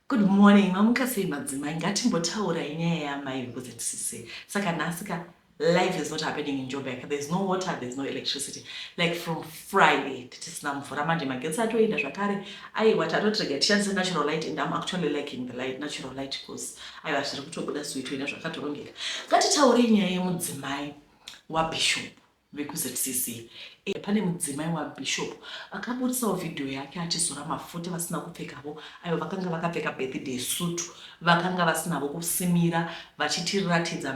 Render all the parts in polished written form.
Good morning, mamukasi Madzimai. Ngatimbotaura inyaya yamai ZCC. Saka nasika life is not happening in Joburg. There's no water, there's no electricity. Like from Friday, titisina mvura manje magetsi atoenda zvakare. Aiwa tatotrega tishandise natural light and I'm actually liking the light, natural light because aiwa zviri kutobuda suitoina zvakatorongeka. Ngatitaure nyaya yemudzimai waBishop vekuZCC. Pane mudzimai waBishop akaburitsawo video yake achizora mafuta vasina kupfekawo, ayo vakanga vakapfeka birthday suit, vakanga vasinavo kusimira vachitiratidza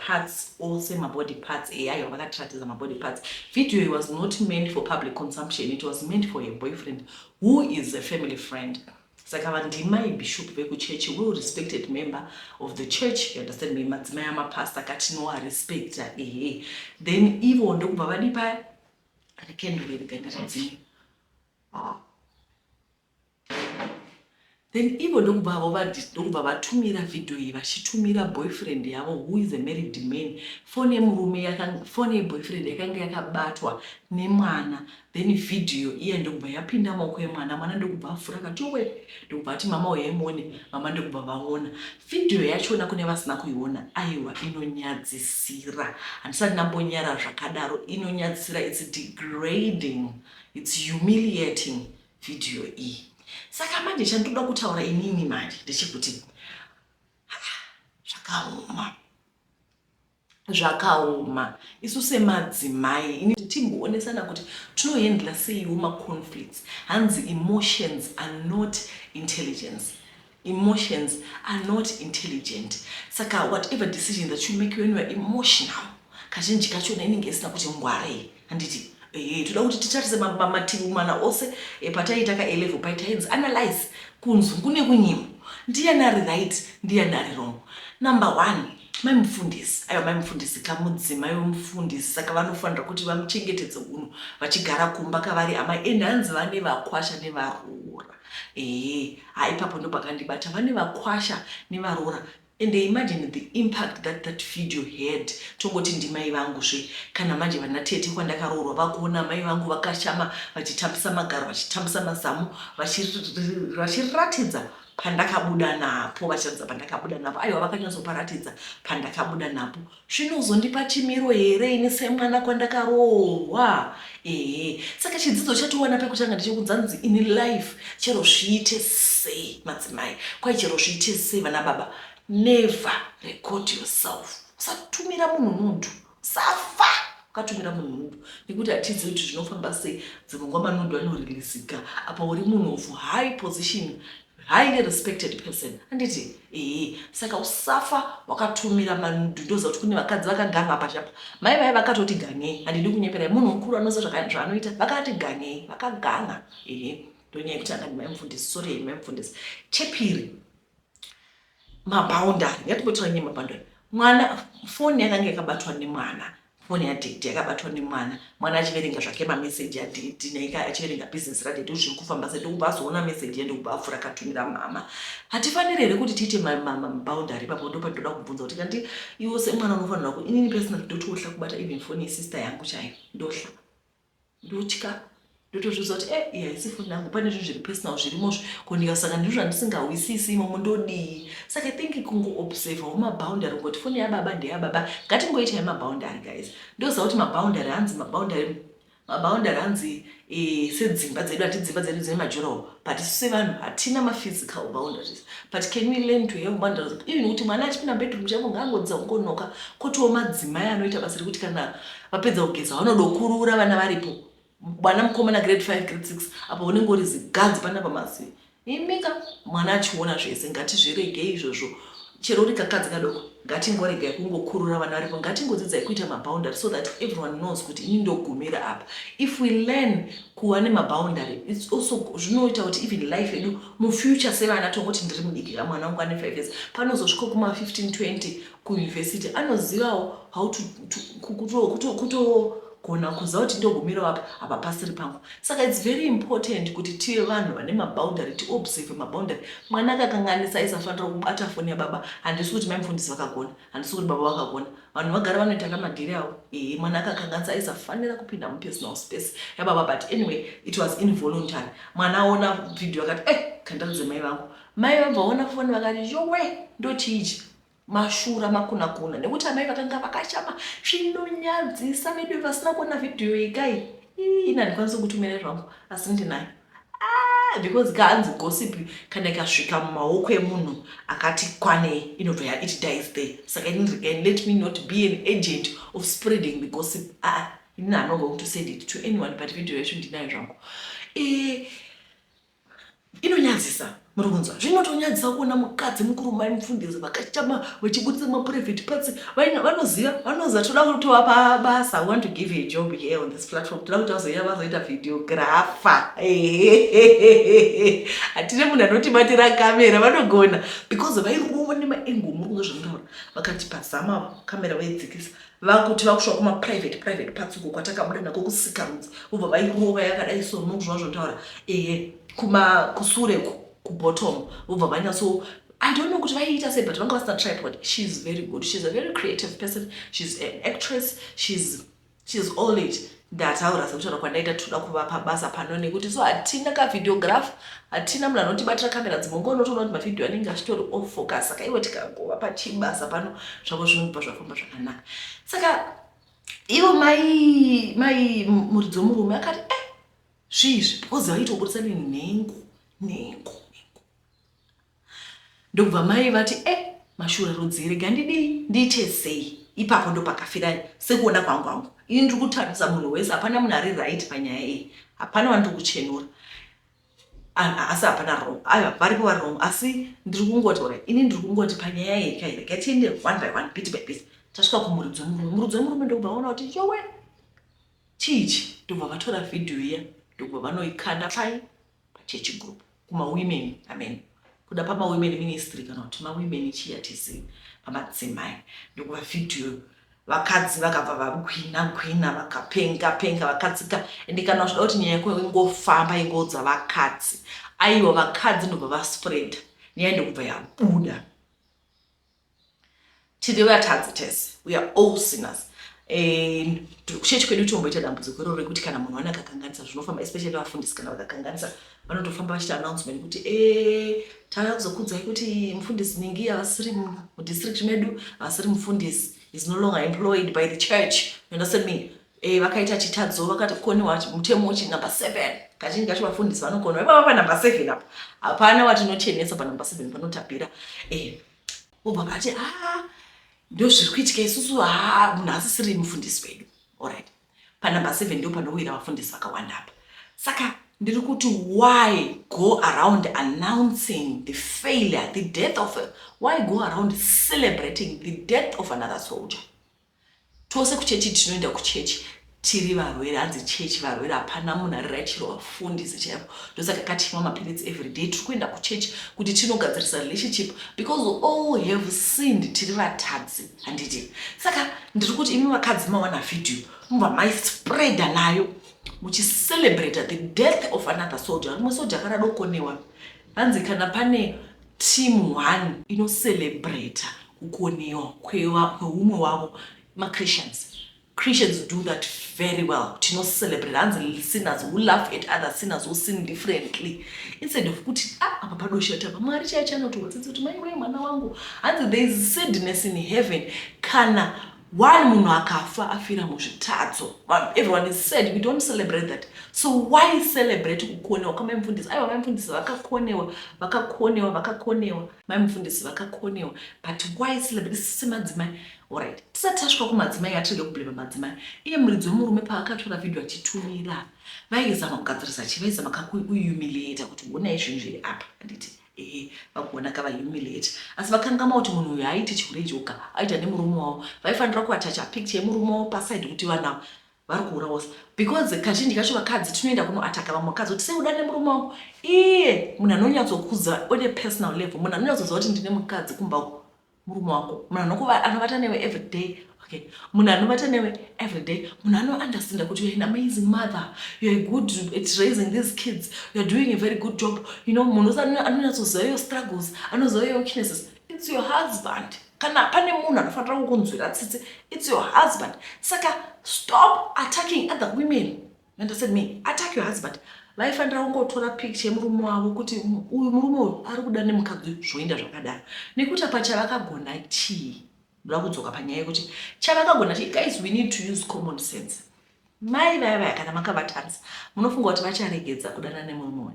parts, ose body parts, ayo vakatiratidza body parts. Video was not meant for public consumption, it was meant for a boyfriend who is a family friend. Saka vandimai Bishop vekuchechi, well respected member of the church, you understand me, Madzimai amapastor kati no respect then ivo ndokubva vadipa then ivo ndokubva vatumira video iyi vachitumira boyfriend yavo who is a married man, fone boyfriend yakanga yakabatwa nemwana, then video iya ndokubva yapinda maoko emwana, mwana ndokubva afura katowe, ndokubva ati mama uyaimone, mama ndokubva vaona video yachona. Kune vasina kuiona, aiwa inonyadzisira, handisati ndambonyara zvakadaro, inonyadzisira. It's degrading, it's humiliating video iyi. Saka manje chandoda kutaura inini manje ndechekuti zvakaoma isu semadzimai ini timboonesana kuti tinohandla seiwo maconflicts. Hanzi emotions are not intelligence. Emotions are not intelligent. Saka whatever decision that you make when you are emotional, kazhinji kachona inenge isina kuti ngware. Handiti toda kuti titarise mativi mana ose pataiita ka11 paitainzi analyze kunzwi kune kunyimo, ndiani ari right, ndiani ari wrong. Number 1, mai mufundisi, aiwa mai mufundisi kamudzimai womufundisi, saka vanofanira kuti vamuchengetedze unhu vachigara kumba kavari amai, ende hanzi vane vakwasha nevaroora. Ipapo ndopakandibata, vane vakwasha nevaroora. And imagine the impact that video had. Tongoti ndimai vangu zve, kana manje vanatete kwandakaroorwa vakuona mai vangu vakashama vachitambisa magaro, vachitambisa mazamu, vachiratidza pandakabuda napo, vachiratidza pandakabuda napo, aiwa vakanyatsoparatidza pandakabuda napo. Zvinozondipa chimiro here ini semwana kwandakaroorwa. Saka chidzidzo chatowana pekutanga ndechekunzanzi in life chero zviite sei madzimai, kwai chero zviite sei vana baba, never record yourself. Usatumira munhu nundu, safa ukatumira munhu nundu, nekuti hatidziwi kuti zvinofamba sei. Dzimwe nguva manundu anorilisika apa uri munhu of high position, highly respected person. Handiti saka usafa wakatumira manundu. Ndoziva kuti kune vakadzi vakaganga pachapa, mai vai vakatoti gangei. Handidi kunyepera, munhu mukuru anoziva zvaanoita, vakati gangei, vakaganga. Ndonyaya yekuti anga ndimai mufundisi, sorry mai mufundisi. Chepiri, maboundary. Ngatimbotira nyaya maboundary. Mwana foni yakanga yakabatwa nemwana, foni yadhiti yakabatwa nemwana, mwana achiverenga zvake mameseji adhiti, naika achiverenga business radhiti, zviri kufamba sei, ndokubva azoona meseji yendokubva afura akatumira mama. Hatifaniri here kuti tiite maboundary ipapo? Ndo pandoda kubvunza kuti kandi iwo semwana unofanira kuti inini personally ndotohla kubata even foni yesister yangu chaiyo, ndohla, ndotya, ndotozviziva kuti haisi foni yangu, pane zvinhu zviri personal zvirimozvo, ko ndikasanga ndizvo zvandisingawisisi imomo ndodii. Saka I think kungoobserva maboundary, ngoti foni yababa ndeyababa. Ngatingoitai maboundary guys. Ndoziva kuti maboundary hanzi sedzimba dzedu, hati dzimba dzedu dzine majurawo, but isu sevanhu hatina maphysical boundaries. But can we learn to have boundaries? Even kuti mwana achipinda bedroom chako ngaangodza kungonoka, kotiwo madzimai anoita basa rekuti kana vapedza kugeza vanodokurura vana varipo. Mwana mukomana grade 5 grade 6 apa unenge uri zigadzi panapa masi imika mwana achiona zvese. Ngatizviregei izvozvo, chero uri kakadzi kadoko ngatingoregai kungokurura vana varipo. Ngatingodzidzai kuita maboundary so that everyone knows kuti ini ndogumira apa. If we learn kuva nemaboundary, it's also zvinoita kuti even life yedu mufuture sevana tongoti ndiri mudiki mwana wangu ane 5 years, panozosvika kuma 15 20 kuuniversity, anozivawo how to kona kuza kuti ndogumira apa pasiri pangu. Saka it's very important kuti tive vanhu vane maboundary, tiobserve maboundary. Mwana akakanganisa aisafanira kubata foni yababa, handisi kuti maimufundisi vakagona, handisi kuti baba vakagona. Vanhu vagara vanoita kamadhiri avo. Mwana akakanganisa aisafanira kupinda mupersonal space yababa, but anyway it was involuntary. Mwana aona video akati kandaudze mai vangu. Mai vabvaona foni vakati yowe ndochichi. Mashura makuna nekuti amai vakanga vakashama zvinonyadzisa medu vasina kuona video ikai ina ndikwanisa kutumira zvangu asi ndinayo because kanzi gossip kana ikasvika mumaoko emunhu akati kwanei inobva it dies there. Saka let me not be an agent of spreading the gossip. I'm not going to send it to anyone, but video yacho ndinayo zvangu. Inonyadzisa murunzwa, zvinotonyadzisa kuona mukadzi mukurumai mufundisi vakachama vachibudisa maprivate parts. Vanoziva toda kutovapa basa. I want to give you a job here on this platform. Toda kuti vazoita vazoita videographer. Hatine munhu anotibatira kamera, vanogona because vairuone maengo murunzwa zvinotaura. Vakati pazama kamera vaidzikisa vakuti vakusvika kuma-private parts uko kwatakabuda nako kusikarudzi ubva vairova yakadai so murunzwa zvinotaura kusure kubottom ubva vanyatso I don't know kuti vaiita sei, but vanga vasina tripod. She's very good. She's a very creative person. She's an actress. She's all it. Ndataura sekutaura kwandaita toda kuvapa basa pano nekuti so hatina kavideographer, hatina munhu anotibatira kamera dzimongo unotoona kuti mavhidhiyo anenge achitori off focus. Saka iwe tikangovapa chibasa pano zvavo zvinobva zvafamba zvakanaka. Saka ivo mai muridzo murume akati zvizvi because vaitobudisa nenhengo ndokubva mai vati mashura rudzi rega ndidii ndiite sei. Ipapo ndo pakafira sekuona kwangu ini ndiri kutarisa munhu wese, hapana munhu ari right panyaya iyi, hapana vandiri kuchenura asi hapana wrong. Varipo vari wrong asi ndiri kungoti ini ndiri kungoti panyaya iyi rega tiende one by one, bit by bit. Tasvika kumuridzo wemurume ndokubva vaona kuti yowe chichi, ndobva vatora vhidhiyo iya ndokubva vanoikanda pachechi group kumawomen, amen, kuda pamawomen ministry kana kuti mawomen chiya tisi pamadzimai. Ndokubva vhidhiyo vakadzi vakabva vagwina vakapenga vakadzika. Ende kana uchida kuti nyaya yako ingofamba ingodza vakadzi, aiwa vakadzi ndobva vaspread nyaya ndokubva yabuda. Tiri vatadzi tese, we are all sinners. Kuchechi kwedu tomboita dambudziko iroro rekuti kana munhu akakanganisa zvinofamba, especially vafundisi kana vakakanganisa vanotofamba vachiita announcement kuti tava kuzokudzai kuti mufundisi ningi havasiri mudistrict medu, havasiri mufundisi, is no longer employed by the church. You understand me? Vakaita chitadzo vakati koniwa mutemo uchi number 7. Kazhinji kacho vafundisi vanokona vaiva pa number 7 apa. Hapana watinochenesa pa number 7 panotapira. Obva vati ndo zviri kuitika isusu munhu asisiri mufundisi wedu. Alright. Pa number 7 ndo panowira vafundisi vakawanda apa. Saka ndiri kuti why go around announcing the failure, the death of why go around celebrating the death of another soldier? Tose kuchechi tinoenda kuchechi tiri varwere, hanzi chechi varwere, hapana munhu ari rachiro vafundisi chaivo. Ndosaka katimwa mapiritsi every day tiri kuenda kuchechi kuti tinogadzirisa relationship because all have sinned. Tiri vatadzi handiti. Saka ndiri kuti imi vakadzi mawana vhidhiyo mubva maispreada nayo muchicelebrate the death of another soldier. Rimwe soja akaradokonewa. Hanzi kana pane team 1 inocelebrate kukonewa kweumwe wavo Christians do that very well. Tino celebrate hanzi sinners who laugh at other sinners who sin differently. Instead of kuti apa padoshata pamari chaya chanotodzidza kuti mai wewe mwana wangu, hanzi there is sadness in heaven kana one munhu akafa afira muzvitadzo. Everyone is sad. We don't celebrate that. So why celebrate kukonewa kama mfundisi? Aiwa mfundisi vakakonewa. Mfundisi vakakonewa. But why celebrate? This is Madzimai. Alright. Tisatashwa kumadzimai atirege kublema madzimai. Iye muridzi wemurume paakatora video achitumira. Vaizama kugadzirisa vaizama kakuyumiliata kuti bona izvi zviri apa. Handiti. Vagona kavahumiliate. Asi vakangama kuti munhu uyu aiti chikure joka, aita nemurume wavo, vaifanira kuatacha picture yemurume wavo paside kuti vanhu vari kuurawosa. Because kazhinji kacho vakadzi tinoenda kunoataka vamwe vakadzi kuti seuda nemurume wavo. Iye munhu anonyatsokudza on a personal level, munhu anonyatsoziva kuti ndine mukadzi kumba murume wako, munhu anovata newe every day, Okay, munhu anobata newe every day, munhu anounderstanda kuti you're an amazing mother, you're good at raising these kids, you're doing a very good job. You know, munhu anonyatsoziva your struggles, anoziva your weaknesses. It's your husband. Kana pane munhu anofanira kukunzwira tsitsi, it's your husband. Saka stop attacking other women. You understand me? Attack your husband. Vaifanira kungotora picture yemurume wavo kuti uyu murume uyu ari kuda nemukadzi zvoenda zvakadaro. Nekuti apa chavakagona chii? Ndoda kudzoka panyaya yekuti chavakagona chii? Guys, we need to use common sense. Mai vaya kana makavatarisa munofunga kuti vacharegedza kudana nemumwe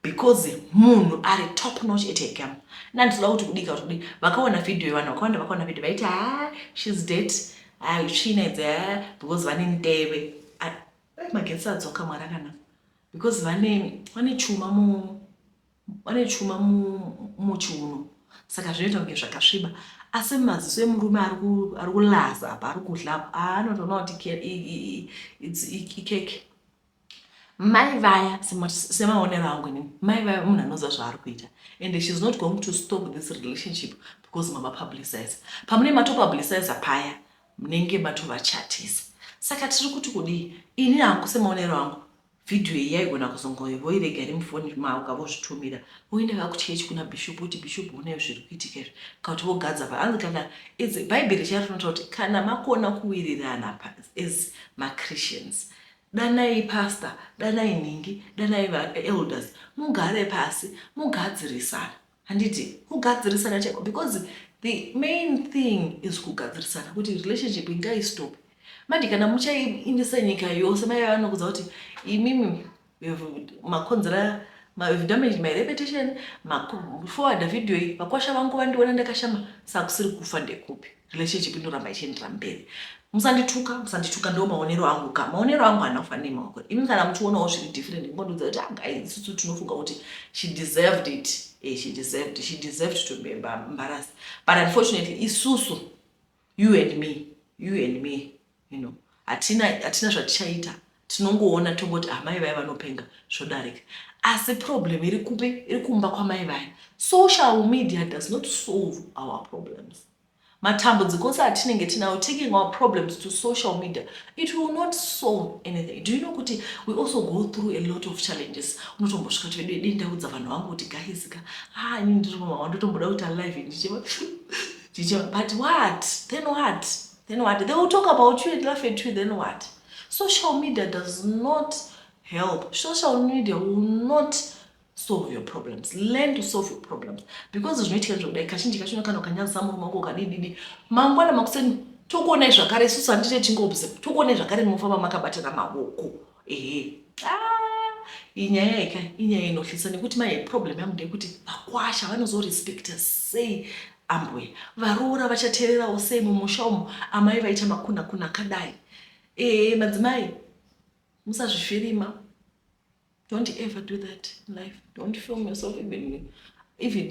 because munhu ari top notch at a game. Nanditoda kuti kudika kuti vakaona video yevanhu vakawanda vakaona video vaiti she's dead, chinedza because vane ndeve magetsi adzoka mwari akanaka because vane chuma muchiuno, saka zvinoita kunge zvakasviba. Asi maziso emurume ari kulaza apa ari kudla apa anotoona kuti ikeke. Mai vaya semaonero angu inini, mai vaya munhu anoziva zvaari kuita, and she's not going to stop this relationship because mama publicize. Pamune matopublicize paya munenge matovachatisa. Saka tiri kuti kudii, ini hangu semaonero angu video iyi yaigona kuzongoirega iri mufoni mavo ukavozvitumira woenda kakuchechi kuna bishop kuti bishop unayo zviri kuitika izvi kana kuti vogadza paanzi kana bhaibheri charinotaura kuti kana makona kuwirirana as machristians, danai pastor, danai nhingi, danai elders, mugare pasi mugadzirisana. Handiti kugadzirisana chaiko, because the main thing is kugadzirisana kuti relationship ingaistop. Mandi kana muchaindisa nyika yose mai vanokudza kuti imimi makonzera you've damaged my reputation, forward video iyi vakwasha vangu vandiona ndakashama, saka kusiri kufa ndekupi, relationship inoramba ichiendera mberi. Musandituka ndo maonero angu ka maonero angu anofanira maoko. Imi kana muchionawo zviri different ngodudza kuti isusu tinofunga kuti she deserved it. She deserved to be embarrassed. But unfortunately isusu you and me, you know, atina zvatichaita, tinongoona tongoti mai vaya vanopenga zvodarika. Asi problem iri kumba kwamai vaya. Social media does not solve our problems. Matambudziko ose atinenge tinawo, taking our problems to social media, it will not solve anything. Do you know kuti we also go through a lot of challenges? Unotombosvika kuti vedu ndaudza vanhu vangu kuti guys inini ndiri mama ndotomboda kuti alive ndichema but what? Then what? They will talk about you and laugh at you, then what? Social media does not help. Social media will not solve your problems. Learn to solve your problems. Because zvinoitika zvodai kazhinji kacho kana ukanyadzisa murume wako ukadididi mangwana makuseni tokuonai zvakare isusu handite chingobze tokuonai zvakare munofamba makabatana maoko. Inyaya inohlisa nekuti mai problem yangu ndeyekuti vakwasha vanozorespekta sei ambuya, varoora vachateererawo sei mumusha umu, amai vaita makuna akadai. Madzimai musazvifirima. Don't ever do that in life. Don't film yourself even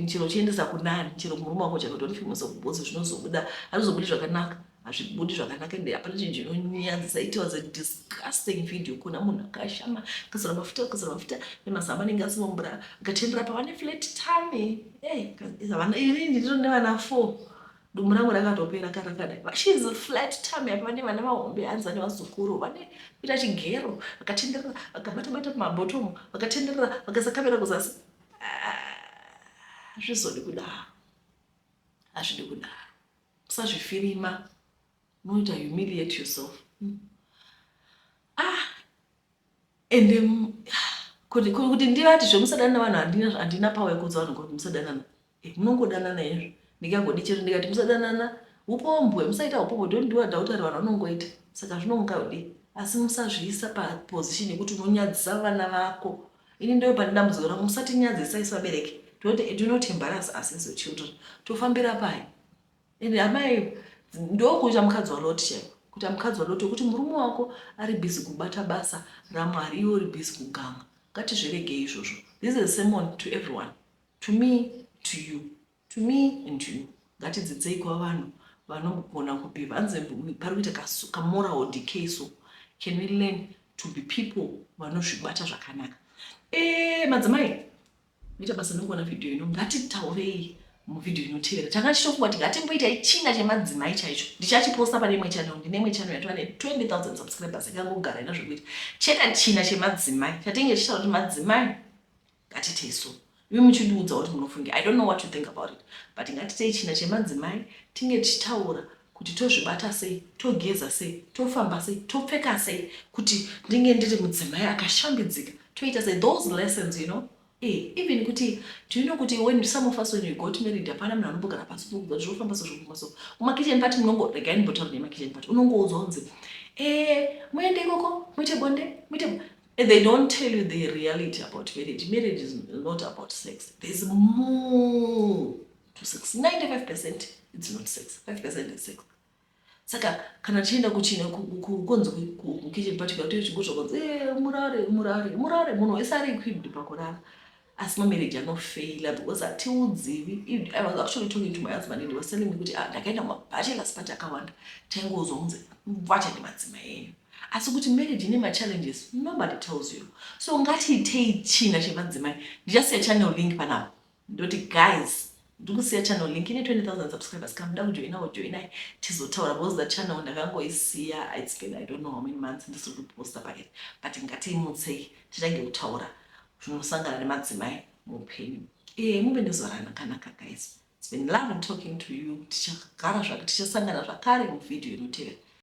chiro chiendesa kunani, chiro murume wako chako, don't film yourself because zvinozobuda hazvizobudi zvakanaka, hazvibudi zvakanaka, ende hapana chinhu chinonyadzisa. It was a disgusting video. Kuna munhu akashama akazora mafuta nemasamba anenge asimumbura akatendera pavane flat tummy. Inini ndiro nevana 4 dumbu rangu rakatopera karakadai. She's a flat tummy apa vane vana mahombe hanza nevazukuru vane kuita chigero vakatenderera vakabata mabhotomu vakatenderera vakasakamera kuzasi. Hazvizodi kudaro, hazvidi kudaro. Musazvifirima, unoita humiliate yourself. And kuti ndivati zvomusadana navanhu handina power yekudza vanhu kuti musadanana. Munongodanana izvo. Ndikangodi chero ndikati musadanana upombwe, musaita upombwe, don't do what vanhu vanongoita. Saka zvinongaudi. Asi musazviisa paposition yekuti unonyadzisa vana vako. Ini ndio pandambudziko rangu, musatinyadzisa isu vabereki. Do not embarrass us as your children. Tofambira pai. Ende amai ndokuita mukadzi waloti chaiko. Kuti mukadzi waloti kuti murume wako ari busy kubata basa raMwari, iwe uri busy kuganga. Ngatizvirege izvozvo. This is a sermon to everyone. To me, to you. To me and to you. Ngatidzidzei kuvanhu vanogona kubiva. Anze pari kuita kamoral decay so. Can we learn to be people vanozvibata zvakanaka? Madzimai, ita basa nongona video ino, ngatitaurei muvidhiyo inotevera tanga tichitofunga kuti ngatimboita china chemadzimai chaicho ndichachiposta pane imwe channel ndine imwe channel yatova ne 20,000 subscribers yakangogara ina zvokuti cheta china chemadzimai chatinge chichitaura kuti madzimai ngatitei so iwe muchidiudza kuti munofunga I don't know what you think about it but ngatitei china chemadzimai tinge tichitaura kuti tozvibata sei togeza sei tofamba sei topfeka sei kuti ndinge ndiri mudzimai akashambidzika toita sei those lessons you know. Even kuti do you know kuti when some of us when you got married hapana munhu anobogara pasi pokuza zvofamba sezvokuma so mumakitchen party munongorega nimbotaura nemakitchen party unongouzonzi muende ikoko muite bonde muite they don't tell you the reality about marriage. Marriage is not about sex. There's more to sex. 95% it's not sex. 5% is sex. Saka kana tienda kuchina kunzi kitchen party kuti chigozvo kunzi murare munhu wese ari equipped pakurara. As my marriage are not failure because I told you I was actually talking to my husband and he was telling me kuti ndakaenda mabachelor's party akawanda taingozonzi vacha nemadzimai asi kuti marriage ine challenges nobody tells you so ngatiitei china chemadzimai ndichasiya channel link panapa ndoti guys ndikusiya channel link ine 20,000 subscribers come down joinai tizotaura because the channel ndakangoisiya it's been I don't know how many months ndisiri kuposta paket but ngatiimutsei titange kutaura zvinosangana nemadzimai muupenyu muve nezorana kanaka guys. It's been lovely talking to you. Tichagara zvakare tichasangana zvakare muvidhiyo inotevera.